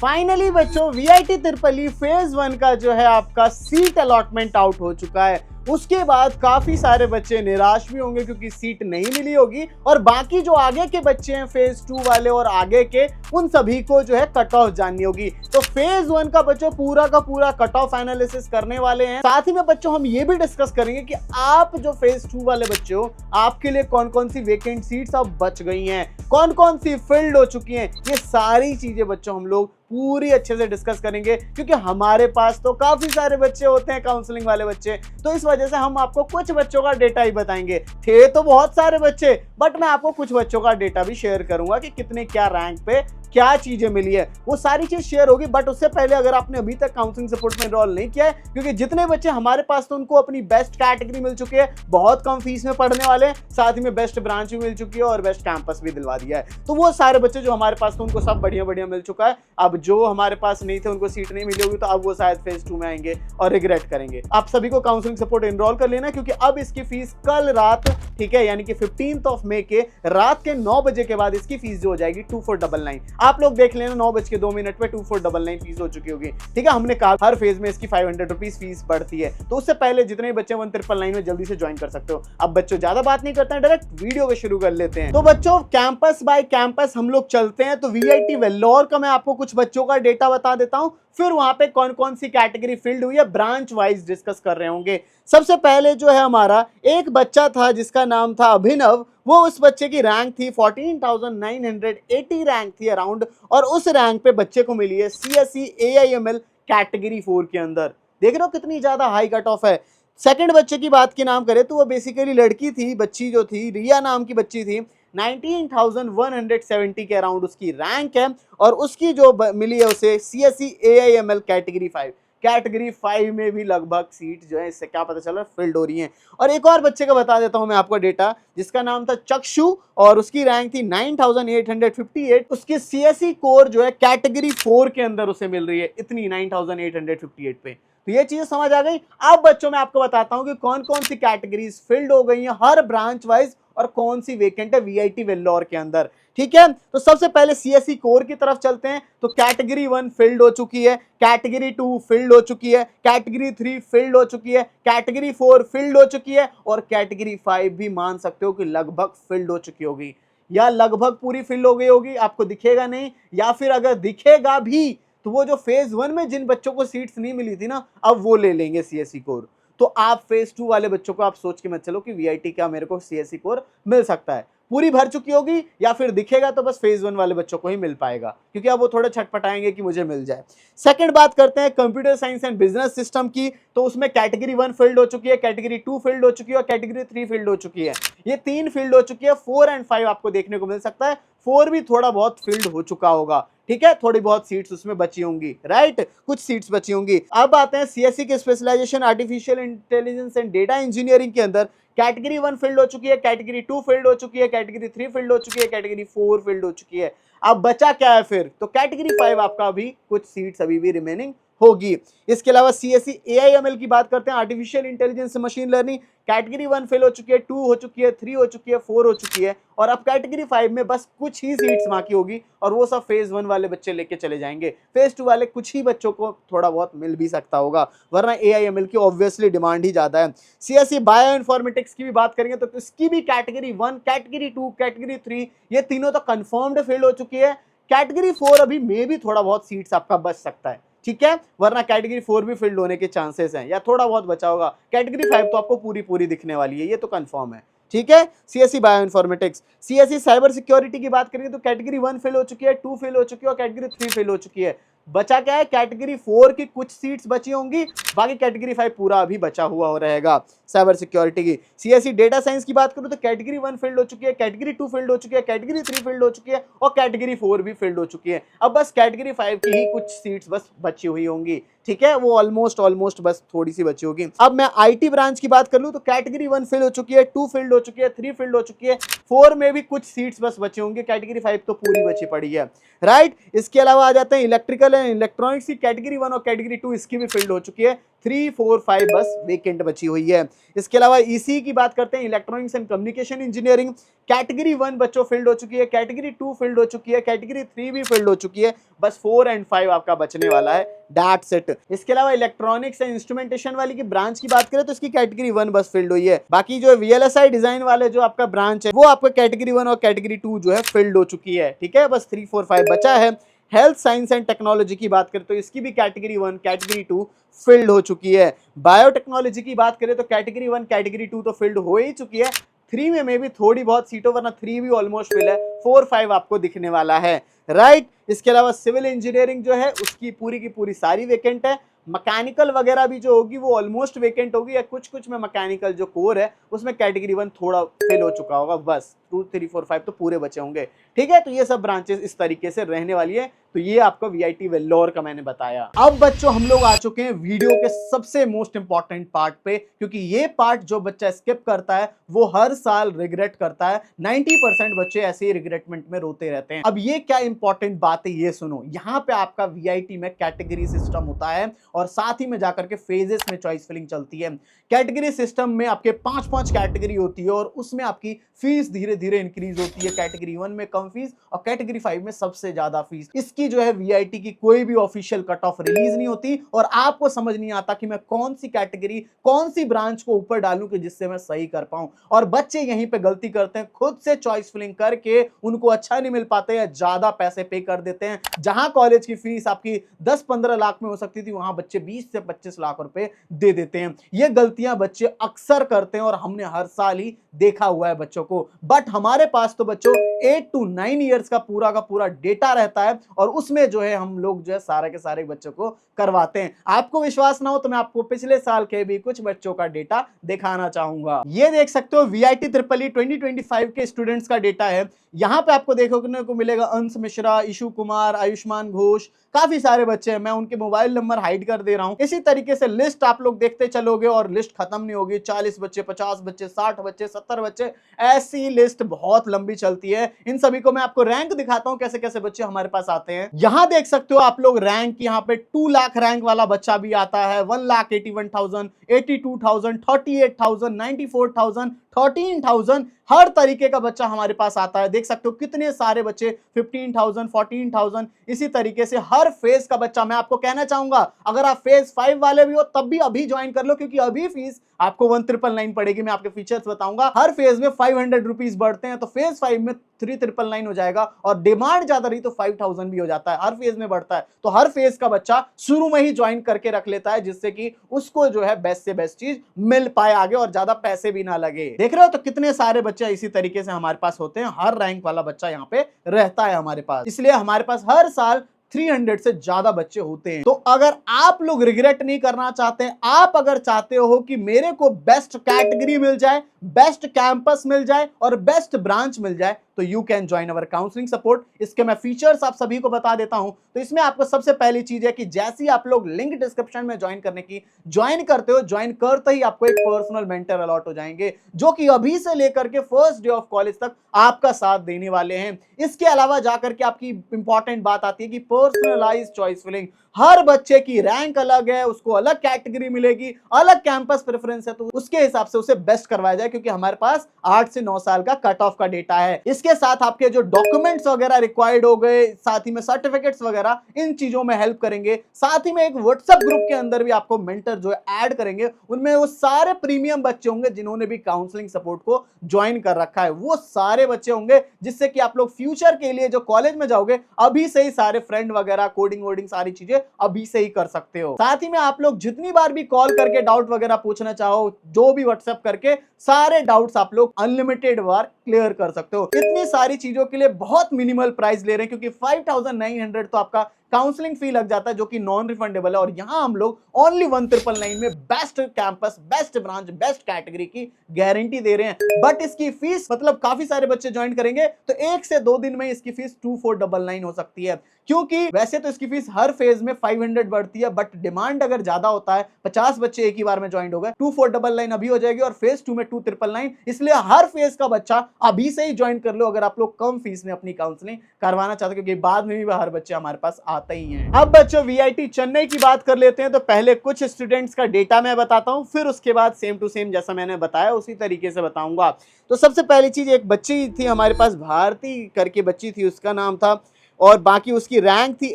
Finally बच्चों VIT तिरपली phase 1 का जो है आपका सीट अलॉटमेंट आउट हो चुका है। उसके बाद काफी सारे बच्चे निराश भी होंगे क्योंकि सीट नहीं मिली होगी, और बाकी जो आगे के बच्चे हैं फेज 2 वाले और आगे के, उन सभी को जो है कट ऑफ जाननी होगी। तो फेज 1 का बच्चों पूरा का पूरा कट ऑफ एनालिसिस करने वाले हैं। साथ ही में बच्चों हम ये भी डिस्कस करेंगे कि आप जो फेज 2 वाले बच्चे हो, आपके लिए कौन कौन सी वेकेंट सीट्स अब बच गई हैं, कौन कौन सी फिल्ड हो चुकी हैं। ये सारी चीजें बच्चों हम लोग पूरी अच्छे से डिस्कस करेंगे, क्योंकि हमारे पास तो काफी सारे बच्चे होते हैं काउंसलिंग वाले बच्चे, तो इस वजह से हम आपको कुछ बच्चों का डेटा ही बताएंगे। थे तो बहुत सारे बच्चे, बट मैं आपको कुछ बच्चों का डेटा भी शेयर करूंगा कि कितने क्या रैंक पे क्या चीजें मिली है, वो सारी चीज शेयर होगी। बट उससे पहले अगर आपने अभी तक काउंसलिंग सपोर्ट में एनरोल नहीं किया है, क्योंकि जितने बच्चे हमारे पास तो उनको अपनी बेस्ट कैटेगरी मिल चुकी है, बहुत कम फीस में पढ़ने वाले, साथ ही में बेस्ट ब्रांच भी मिल चुकी है और बेस्ट कैंपस भी दिलवा दिया है। तो वो सारे बच्चे जो हमारे पास तो उनको सब बढ़िया बढ़िया मिल चुका है। अब जो हमारे पास नहीं थे, उनको सीट नहीं मिली होगी, तो अब वो शायद फेज 2 में आएंगे और रिग्रेट करेंगे। आप सभी को काउंसलिंग सपोर्ट एनरोल कर लेना, क्योंकि अब इसकी फीस कल रात, ठीक है, यानी कि 15 मई के रात के 9 बजे के बाद इसकी फीस जो हो जाएगी 2499। आप लोग देख लेना 9:02 पे 2499 फीस हो चुकी होगी। ठीक है, हमने कहा हर फेज में इसकी 500 रुपीज फीस बढ़ती है, तो उससे पहले जितने बच्चे 1999 में जल्दी से ज्वाइन कर सकते हो। अब बच्चों ज्यादा बात नहीं करते हैं, डायरेक्ट वीडियो को शुरू कर लेते हैं। तो बच्चों कैंपस बाय कैंपस हम लोग चलते हैं। तो वीआईटी वेल्लोर का मैं आपको कुछ बच्चों का डेटा बता देता हूं, फिर वहां पे कौन कौन सी कैटेगरी फिल्ड हुई है ब्रांच वाइज डिस्कस कर रहे होंगे। सबसे पहले जो है हमारा एक बच्चा था जिसका नाम था अभिनव, वो उस बच्चे की रैंक थी 14,980 रैंक थी अराउंड, और उस रैंक पे बच्चे को मिली है सीएसई एआईएमएल कैटेगरी 4 के अंदर। देख रहे हो कितनी ज्यादा हाई कट ऑफ है। सेकंड बच्चे की बात की नाम करें तो वो बेसिकली लड़की थी, बच्ची जो थी रिया नाम की बच्ची थी, 19,170 के अराउंड उसकी रैंक है, और उसकी जो मिली है उसे सीएसई एआईएमएल कैटेगरी 5। कैटेगरी 5 में भी लगभग सीट जो है, इससे क्या पता चल रहा है, फिल्ड हो रही हैं। और एक और बच्चे का बता देता हूं मैं आपको डेटा, जिसका नाम था चक्षु, और उसकी रैंक थी 9,858। उसकी सीएसई कोर जो है कैटेगरी 4 के अंदर उसे मिल रही है, इतनी 9,858 पे। तो ये चीजें समझ आ गई। अब बच्चों मैं आपको बताता हूं कि कौन कौन सी कैटेगरीज फिल्ड हो गई हैं हर ब्रांच वाइज, और कौन सी वेकेंट है वीआईटी वेल्लोर के अंदर। ठीक है, तो सबसे पहले सीएसई कोर की तरफ चलते हैं। तो कैटेगरी 1 फिल्ड हो चुकी है, कैटेगरी 2 फिल्ड हो चुकी है, कैटेगरी 3 फिल्ड हो चुकी है, कैटेगरी 4 फिल्ड हो चुकी है, और कैटेगरी 5 भी मान सकते हो कि लगभग फिल्ड हो चुकी होगी, या लगभग पूरी फिल्ड हो गई होगी, आपको दिखेगा नहीं, या फिर अगर दिखेगा भी तो वो जो फेज 1 में जिन बच्चों को सीट्स नहीं मिली थी ना, अब वो ले लेंगे सीएसई कोर। तो आप फेज 2 वाले बच्चों को आप सोच के मत चलो कि वीआईटी का मेरे को सीएसई कोर मिल सकता है, पूरी भर चुकी होगी, या फिर दिखेगा तो बस फेज 1 वाले बच्चों को ही मिल पाएगा, क्योंकि अब वो थोड़े छटपटाएंगे कि मुझे मिल जाए। सेकंड बात करते हैं computer science and business system की। तो उसमें कैटेगरी 1 फिल्ड हो चुकी है, कैटेगरी 2 फिल्ड हो चुकी है, और कैटेगरी 3 फिल्ड हो चुकी है। ये 3 फिल्ड हो चुकी है। 4 एंड 5 आपको देखने को मिल सकता है, 4 भी थोड़ा बहुत फिल्ड हो चुका होगा। ठीक है, थोड़ी बहुत सीट्स उसमें बची होंगी, राइट, कुछ सीट्स बची होंगी। अब आते हैं सीएसई के specialisation artificial intelligence and data engineering के अंदर। कैटेगरी 1 फिल्ड हो चुकी है, कैटेगरी 2 फिल्ड हो चुकी है, कैटेगरी 3 फिल्ड हो चुकी है, कैटेगरी 4 फिल्ड हो चुकी है। अब बचा क्या है फिर? तो कैटेगरी 5 आपका अभी कुछ सीट्स अभी भी रिमेनिंग होगी। इसके अलावा सीएसई एआईएमएल की बात करते हैं, artificial intelligence machine learning. Category 1 fail हो चुकी है, 2 हो चुकी है, 3 हो चुकी है, 4 हो चुकी है, और अब कैटेगरी 5 में बस कुछ ही सीट्स बाकी होगी, और वो सब फेज 1 वाले बच्चे लेके चले जाएंगे। फेज 2 वाले कुछ ही बच्चों को थोड़ा बहुत मिल भी सकता होगा, वरना एआईएमएल की ऑब्वियसली डिमांड ही ज्यादा है। सीएसई बायो इन्फॉर्मेटिक्स की भी बात करेंगे तो इसकी भी कैटेगरी 1, कैटेगरी 2, कैटेगरी 3 ये तीनों तो कंफर्म्ड फेल हो चुकी है। कैटेगरी 4 अभी में भी थोड़ा बहुत सीट्स आपका बच सकता है, ठीक है, वरना कैटेगरी 4 भी फिल्ड होने के चांसेस हैं, या थोड़ा बहुत बचा होगा। कैटेगरी 5 तो आपको पूरी पूरी दिखने वाली है, ये तो कंफर्म है। ठीक है, CSE bio informatics. CSE cyber security की बात करेंगे तो कैटेगरी 1 फेल हो चुकी है, 2 फेल हो चुकी है, और कैटेगरी 3 फेल हो चुकी है। बचा क्या है? कैटेगरी 4 की कुछ सीट्स बची होंगी, बाकी कैटेगरी 5 पूरा अभी बचा हुआ रहेगा साइबर सिक्योरिटी की। सीएसई डेटा साइंस की बात करूं तो कैटेगरी 1 फील्ड हो चुकी है, कैटेगरी 2 फील्ड हो चुकी है, कैटेगरी 3 फील्ड हो चुकी है, और कैटेगरी 4 भी फील्ड हो चुकी है। अब बस कैटेगरी 5 की ही कुछ सीट्स बस बची हुई होंगी, ठीक है, वो ऑलमोस्ट बस थोड़ी सी बची होगी। अब मैं आईटी ब्रांच की बात कर लूं तो कैटेगरी 1 फील्ड हो चुकी है, 2 फील्ड हो चुकी है, 3 फील्ड हो चुकी है, 4 में भी कुछ सीट्स बस बची होंगी, कैटेगरी 5 तो पूरी बची पड़ी है, राइट। इसके अलावा आ जाते हैं इलेक्ट्रिकल इलेक्ट्रॉनिक्स की कैटेगरी 1 और कैटेगरी 2 इसकी भी फील्ड हो चुकी है। 3, 4, 5 बस वेकेंट बची हुई है। इसके अलावा ईसी की बात करते हैं, electronics and communication engineering, category 1 बच्चों फील्ड हो चुकी है, कैटेगरी 2 फील्ड हो चुकी है, कैटेगरी 3 भी फील्ड हो चुकी है। बस 4 एंड 5 आपका बचने वाला है, दैट्स इट। इसके अलावा इलेक्ट्रॉनिक्स एंड इंस्ट्रूमेंटेशन वाली की ब्रांच की बात करें तो इसकी कैटेगरी 1 बस फील्ड हुई है। बाकी जो वीएलएसआई डिजाइन वाले जो आपका ब्रांच है वो आपका कैटेगरी 1 और कैटेगरी 2 जो है फील्ड हो चुकी है। ठीक है, बस 3, 4, 5 बचा है। हेल्थ साइंस एंड टेक्नोलॉजी की बात करें तो इसकी भी कैटेगरी 1 कैटेगरी 2 फील्ड हो चुकी है। बायोटेक्नोलॉजी की बात करें तो कैटेगरी 1 कैटेगरी 2 तो फील्ड हो ही चुकी है। 3 में भी थोड़ी बहुत सीटों, वरना 3 भी ऑलमोस्ट फिल है। 4, 5 आपको दिखने वाला है, राइट। इसके अलावा सिविल इंजीनियरिंग जो है उसकी पूरी की पूरी सारी वेकेंट है। मैकेनिकल वगैरह भी जो होगी वो ऑलमोस्ट वेकेंट होगी, या कुछ कुछ में मैकेनिकल जो कोर है उसमें कैटेगरी 1 थोड़ा फेल हो चुका होगा। बस 2, 3, 4, 5 तो पूरे बचे होंगे। ठीक है, तो ये सब ब्रांचेस इस तरीके से रहने वाली है। तो ये आपको वीआईटी वेल्लोर का मैंने बताया। अब बच्चों हम लोग आ चुके हैं वीडियो के सबसे मोस्ट इंपॉर्टेंट पार्ट पे, क्योंकि ये पार्ट जो बच्चा स्किप करता है वो हर साल रिग्रेट करता है। 90% बच्चे ऐसे ही रिग्रेटमेंट में रोते रहते हैं। अब ये क्या इंपॉर्टेंट बात है ये सुनो। यहाँ पे आपका वीआईटी में कैटेगरी सिस्टम होता है और साथ ही में जाकर के फेजेस में चॉइस फिलिंग चलती है। कैटेगरी सिस्टम में आपके 5-5 कैटेगरी होती है और उसमें आपकी फीस धीरे धीरे इंक्रीज होती है। कैटेगरी 1 में कम फीस और कैटेगरी 5 में सबसे ज्यादा फीस। इसकी जो है वीआईटी की कोई भी ऑफिशियल कट ऑफ रिलीज नहीं होती और आपको समझ नहीं आता कि मैं कौन सी कैटेगरी, कौन सी ब्रांच को ऊपर डालूं कि जिससे मैं सही कर पाऊं। और बच्चे यहीं पे गलती करते हैं, खुद से चॉइस फिलिंग करके उनको अच्छा नहीं मिल पाते या ज्यादा पैसे पे कर देते हैं। जहां कॉलेज की फीस आपकी 10-15 लाख में हो सकती थी, वहां बच्चे 20 से 25 लाख रुपए दे देते हैं। ये गलतियां बच्चे अक्सर करते हैं और हमने हर साल ही देखा हुआ है बच्चों को। बट हमारे पास तो बच्चों 8 to 9 ईयर्स का पूरा डेटा रहता है और उसमें जो है हम लोग जो है सारे के सारे बच्चों को करवाते हैं। आपको विश्वास ना हो तो मैं आपको पिछले साल के भी कुछ बच्चों का डेटा दिखाना चाहूंगा। ये देख सकते हो वीआईटी ट्रिपल ई 2025 के स्टूडेंट्स का डेटा है। यहां पे आपको देखने को मिलेगा अंश मिश्रा, ईशु कुमार, आयुष्मान घोष, काफी सारे बच्चे हैं। मैं उनके मोबाइल नंबर हाइड कर दे रहा हूं। इसी तरीके से लिस्ट आप लोग देखते चलोगे और लिस्ट खत्म नहीं होगी। 40 बच्चे, 50 बच्चे, 60 बच्चे, 70 बच्चे, ऐसी लिस्ट बहुत लंबी चलती है। इन सभी को मैं आपको रैंक दिखाता हूं कैसे कैसे बच्चे हमारे पास आते हैं। यहां देख सकते हो आप लोग रैंक, यहां पे 2 लाख रैंक वाला बच्चा भी आता है, 1,81,000, 82,000, 38,000, 94,000, 13,000, हर तरीके का बच्चा हमारे पास आता है। देख सकते हो कितने सारे बच्चे, 15,000, 14,000, इसी तरीके से हर फेज का बच्चा। मैं आपको कहना चाहूंगा अगर आप फेज 5 वाले भी हो तब भी अभी ज्वाइन कर लो, क्योंकि अभी फीस आपको 1,999 पड़ेगी। मैं आपके फीचर्स बताऊंगा। हर फेज में 500 रुपीज बढ़ते हैं, तो फेज 5 में 3,999 हो जाएगा और डिमांड ज्यादा रही तो 5,000 भी हो जाता है। हर फेज में बढ़ता है, तो हर फेज का बच्चा शुरू में ही ज्वाइन करके रख लेता है, जिससे कि उसको जो है बेस्ट से बेस्ट चीज मिल पाए आगे और ज्यादा पैसे भी ना लगे। देख रहे हो तो कितने सारे बच्चे इसी तरीके से हमारे पास होते हैं। हर रैंक वाला बच्चा यहाँ पे रहता है हमारे पास, इसलिए हमारे पास हर साल 300 से ज्यादा बच्चे होते हैं। तो अगर आप लोग रिग्रेट नहीं करना चाहते, आप अगर चाहते हो कि मेरे को बेस्ट कैटेगरी मिल जाए, बेस्ट कैंपस मिल जाए और बेस्ट ब्रांच मिल जाए, तो you can join our counselling support. इसके मैं फीचर्स आप सभी को बता देता हूं। तो इसमें आपको सबसे पहली चीज है कि जैसे ही आप लोग लिंक डिस्क्रिप्शन में ज्वाइन करने की ज्वाइन करते हो, ज्वाइन करते ही आपको एक पर्सनल मेंटर अलॉट हो जाएंगे, जो कि अभी से लेकर के फर्स्ट डे ऑफ कॉलेज तक आपका साथ देने वाले हैं। इसके अलावा जाकर के आपकी इंपॉर्टेंट बात आती है कि पर्सनलाइज्ड चॉइस फिलिंग। हर बच्चे की रैंक अलग है, उसको अलग कैटेगरी मिलेगी, अलग कैंपस प्रेफरेंस है, तो उसके हिसाब से उसे बेस्ट करवाया जाए, क्योंकि हमारे पास 8 से 9 साल का कट ऑफ का डेटा है। इसके साथ आपके जो डॉक्यूमेंट्स वगैरह रिक्वायर्ड हो गए, साथ ही में सर्टिफिकेट्स वगैरह, इन चीजों में हेल्प करेंगे। साथ ही में एक व्हाट्सएप ग्रुप के अंदर भी आपको मेंटर जो है ऐड करेंगे। उनमें वो सारे प्रीमियम बच्चे होंगे जिन्होंने भी काउंसलिंग सपोर्ट को ज्वाइन कर रखा है। वो सारे बच्चे होंगे जिससे कि आप लोग फ्यूचर के लिए जो कॉलेज में जाओगे, अभी से ही सारे फ्रेंड वगैरह, कोडिंग वोडिंग सारी चीजें अभी से ही कर सकते हो। साथ ही में आप लोग जितनी बार भी कॉल करके डाउट वगैरह पूछना चाहो, जो भी व्हाट्सएप करके सारे डाउट्स आप लोग अनलिमिटेड बार क्लियर कर सकते हो। इतनी सारी चीजों के लिए बहुत मिनिमल प्राइस ले रहे हैं, क्योंकि 5,900 तो आपका काउंसलिंग फी लग जाता है, जो कि नॉन रिफंडेबल है। और यहां हम लोग ओनली 1,999 में best campus, best branch, best category की गारंटी दे रहे हैं। बट इसकी फीस, मतलब काफी सारे बच्चे ज्वाइन करेंगे तो 1 से 2 दिन में इसकी फीस 2,499 हो सकती है, क्योंकि वैसे तो इसकी फीस हर फेज में 500 बढ़ती है, बट डिमांड अगर ज्यादा होता है, 50 बच्चे एक ही बार में ज्वाइन हो गए, 2,499 अभी हो जाएगी और फेज 2 में 2,399। इसलिए हर फेज का बच्चा अभी से ही ज्वाइन कर लो अगर आप लोग कम फीस में अपनी काउंसलिंग करवाना चाहते हो, क्योंकि बाद में भी हर बच्चे हमारे पास आते ही हैं। अब बच्चों वीआईटी चेन्नई की बात कर लेते हैं। तो पहले कुछ स्टूडेंट्स का डेटा मैं बताता हूं, फिर उसके बाद सेम टू सेम जैसा मैंने बताया उसी तरीके से बताऊंगा। तो सबसे पहली चीज, एक बच्ची थी हमारे पास, भारती करके बच्ची थी, उसका नाम था, और बाकी उसकी रैंक थी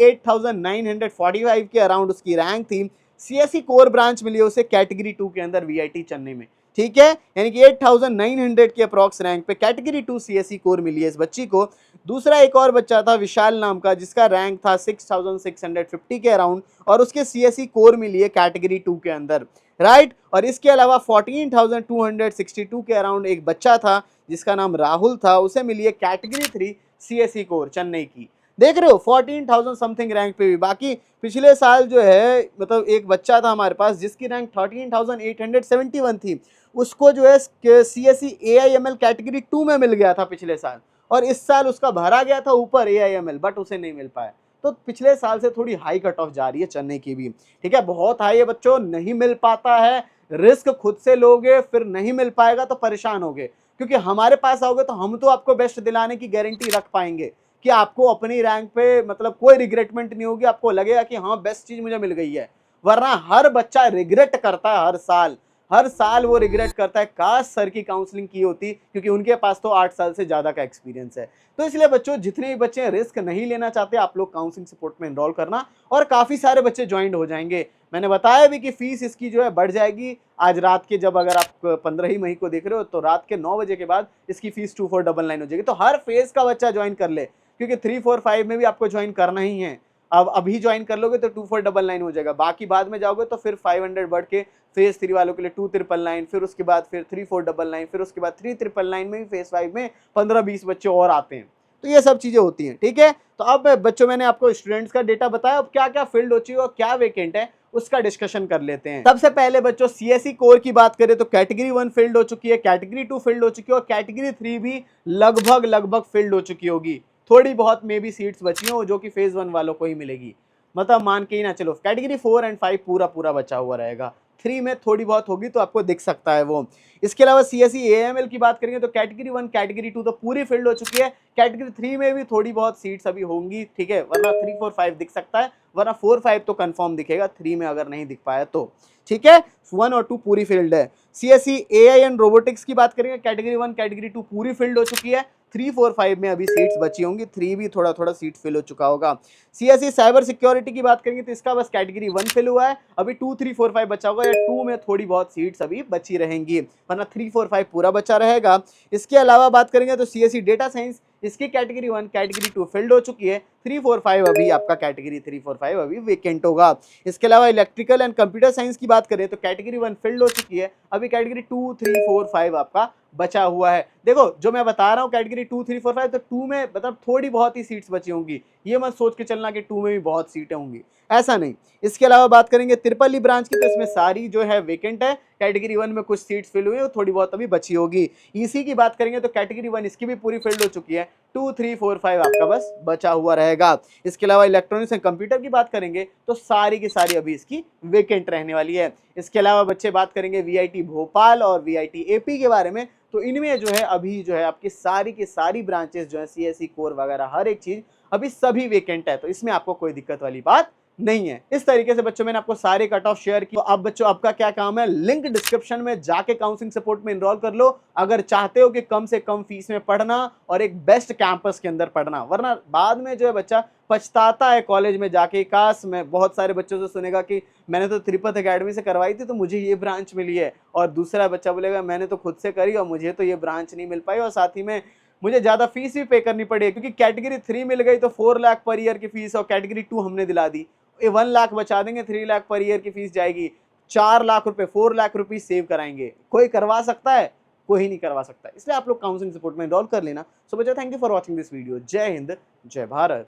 8945 के अराउंड उसकी रैंक थी। सीएससी कोर ब्रांच मिली है उसे कैटेगरी 2 के अंदर वीआईटी चेन्नई में, ठीक है, यानी कि 8900 के अप्रॉक्स रैंक पे कैटेगरी 2 सीएससी कोर मिली है इस बच्ची को। दूसरा एक और बच्चा था विशाल नाम का, जिसका रैंक था 6650 के अराउंड, और उसके सीएससी कोर मिली है कैटेगरी 2 के अंदर, राइट। और इसके अलावा 14262 के अराउंड एक बच्चा था जिसका नाम राहुल था, उसे मिली है कैटेगरी 3 सीएससी कोर चेन्नई की। देख रहे हो 14,000 समथिंग रैंक पे भी। बाकी पिछले साल जो है मतलब एक बच्चा था हमारे पास जिसकी रैंक 13,871 थी, उसको जो है सीएससी एआईएमएल कैटेगरी 2 में मिल गया था पिछले साल, और इस साल उसका भरा गया था ऊपर एआईएमएल, बट उसे नहीं मिल पाया। तो पिछले साल से थोड़ी हाई कट ऑफ जा रही है चेन्नई की भी, ठीक है, बहुत हाई है बच्चों, नहीं मिल पाता है, रिस्क खुद से लोगे फिर नहीं मिल पाएगा तो परेशान होगे, क्योंकि हमारे पास आओगे तो हम तो आपको बेस्ट दिलाने की गारंटी रख पाएंगे कि आपको अपनी रैंक पे मतलब कोई रिग्रेटमेंट नहीं होगी, आपको लगेगा कि हाँ बेस्ट चीज मुझे मिल गई है। वरना हर बच्चा रिग्रेट करता है, हर साल वो रिग्रेट करता है, काश सर की काउंसलिंग की होती, क्योंकि उनके पास तो 8 साल से ज्यादा का एक्सपीरियंस है। तो इसलिए बच्चों जितने भी बच्चे रिस्क नहीं लेना चाहते आप लोग काउंसलिंग सपोर्ट में एनरोल करना, और काफी सारे बच्चे ज्वाइन हो जाएंगे। मैंने बताया भी कि फीस इसकी जो है बढ़ जाएगी। आज रात के, जब अगर आप 15 ही मई को देख रहे हो, तो रात के 9 बजे के बाद इसकी फीस 2499 हो जाएगी। तो हर फेज का बच्चा ज्वाइन कर ले, क्योंकि 3, 4, 5 में भी आपको ज्वाइन करना ही है। अब अभी ज्वाइन कर लोगे तो 2499 हो जाएगा, बाकी बाद में जाओगे तो फिर 500 बढ़ के फेज 3 वालों के लिए 2999, फिर उसके बाद फिर 3499, फिर उसके बाद 3999 में भी फेज 5 में 15-20 बच्चे और आते हैं। तो ये सब चीजें होती हैं, ठीक है। तो अब बच्चों मैंने आपको स्टूडेंट्स का डेटा बताया, अब क्या क्या फील्ड हो चुकी है और क्या वेकेंट है उसका डिस्कशन कर लेते हैं। सबसे पहले बच्चों सीएससी कोर की बात करें तो कैटेगरी 1 फील्ड हो चुकी है, कैटेगरी 2 फील्ड हो चुकी है, और कैटेगरी 3 भी लगभग फील्ड हो चुकी होगी। थोड़ी बहुत मे भी सीट्स बची हो जो कि फेज 1 वालों को ही मिलेगी, मतलब मान के ही ना चलो। कैटेगरी 4 एंड 5 पूरा बचा हुआ रहेगा, 3 में थोड़ी बहुत होगी तो आपको दिख सकता है वो। इसके अलावा सीएससी एएमएल की बात करेंगे तो कैटेगरी 1 कैटेगरी 2 तो पूरी फील्ड हो चुकी है, कैटेगरी 3 में भी थोड़ी बहुत सीट्स अभी होंगी, ठीक है, वरना 3, 4, 5 दिख सकता है, वरना 4, 5 तो कंफर्म दिखेगा, 3 में अगर नहीं दिख पाया तो, ठीक है। 1 और 2 पूरी फील्ड है। सीएससी एआई एंड रोबोटिक्स की बात करेंगे, कैटेगरी 1 कैटेगरी 2 पूरी फील्ड हो चुकी है, 3, 4, 5 में अभी सीट्स बची होंगी, 3 भी थोड़ा सीट फिल हो चुका होगा। सीएससी साइबर सिक्योरिटी की बात करेंगे तो इसका बस कैटेगरी 1 फिल हुआ है, अभी 2, 3, 4, 5 बचा होगा, या 2 में थोड़ी बहुत सीट्स अभी बची रहेंगी, वरना 3, 4, 5 पूरा बचा रहेगा। इसके अलावा बात करेंगे तो सीएससी डेटा साइंस, इसकी कैटेगरी 1 कैटेगरी 2 फिल्ड हो चुकी है, 3, 4, 5 अभी आपका कैटेगरी 3, 4, 5 अभी वेकेंट होगा। इसके अलावा इलेक्ट्रिकल एंड कंप्यूटर साइंस की बात करें तो कैटेगरी 1 फिल्ड हो चुकी है, अभी कैटेगरी 2, 3, 4, 5 आपका बचा हुआ है। देखो जो मैं बता रहा हूँ कैटेगरी 2, 3, 4, 5, तो 2 में मतलब थोड़ी बहुत ही सीट्स बची होंगी, ये मत सोच के चलना कि 2 में भी बहुत सीटें होंगी, ऐसा नहीं। इसके अलावा बात करेंगे ट्रिपल ई ब्रांच की तो इसमें सारी जो है वेकेंट है, कैटेगरी 1 में कुछ सीट्स फिल हुई है, थोड़ी बहुत अभी बची होगी। ईसी की बात करेंगे तो कैटेगरी 1 इसकी भी पूरी फिल्ड हो चुकी है, 2, 3, 4, 5 आपका बस बचा हुआ रहेगा। इसके अलावा इलेक्ट्रॉनिक्स एंड कंप्यूटर की बात करेंगे तो सारी की सारी अभी इसकी वेकेंट रहने वाली है। इसके अलावा बच्चे बात करेंगे वीआईटी भोपाल और वीआईटी एपी के बारे में, तो इनमें जो है अभी जो है आपकी सारी की सारी ब्रांचेस जो है सीएससी कोर वगैरह हर एक चीज अभी सभी वेकेंट है, तो इसमें आपको कोई दिक्कत वाली बात नहीं है। इस तरीके से बच्चों मैंने आपको सारे कट ऑफ शेयर की। तो अब बच्चों आपका क्या काम है, लिंक डिस्क्रिप्शन में जाके काउंसलिंग सपोर्ट में एनरोल कर लो, अगर चाहते हो कि कम से कम फीस में पढ़ना और एक बेस्ट कैंपस के अंदर पढ़ना, वरना बाद में जो है बच्चा पछताता है कॉलेज में जाके। काश, मैं बहुत सारे बच्चों से सुनेगा कि मैंने तो त्रिपथ एकेडमी से करवाई थी तो मुझे ये ब्रांच मिली है, और दूसरा बच्चा बोलेगा मैंने तो खुद से करी और मुझे तो ये ब्रांच नहीं मिल पाई, और साथ ही में मुझे ज्यादा फीस भी पे करनी पड़ी, क्योंकि कैटेगरी 3 मिल गई तो 4 लाख पर ईयर की फीस, और कैटेगरी 2 हमने दिला दी, 1 लाख बचा देंगे, 3 लाख पर ईयर की फीस जाएगी, 4 लाख रुपए 4 लाख रुपीज सेव कराएंगे। कोई करवा सकता है? कोई नहीं करवा सकता। इसलिए आप लोग काउंसलिंग सपोर्ट में एनरोल कर लेना। सो बच्चों, thank you for watching this video. जय हिंद, जय भारत।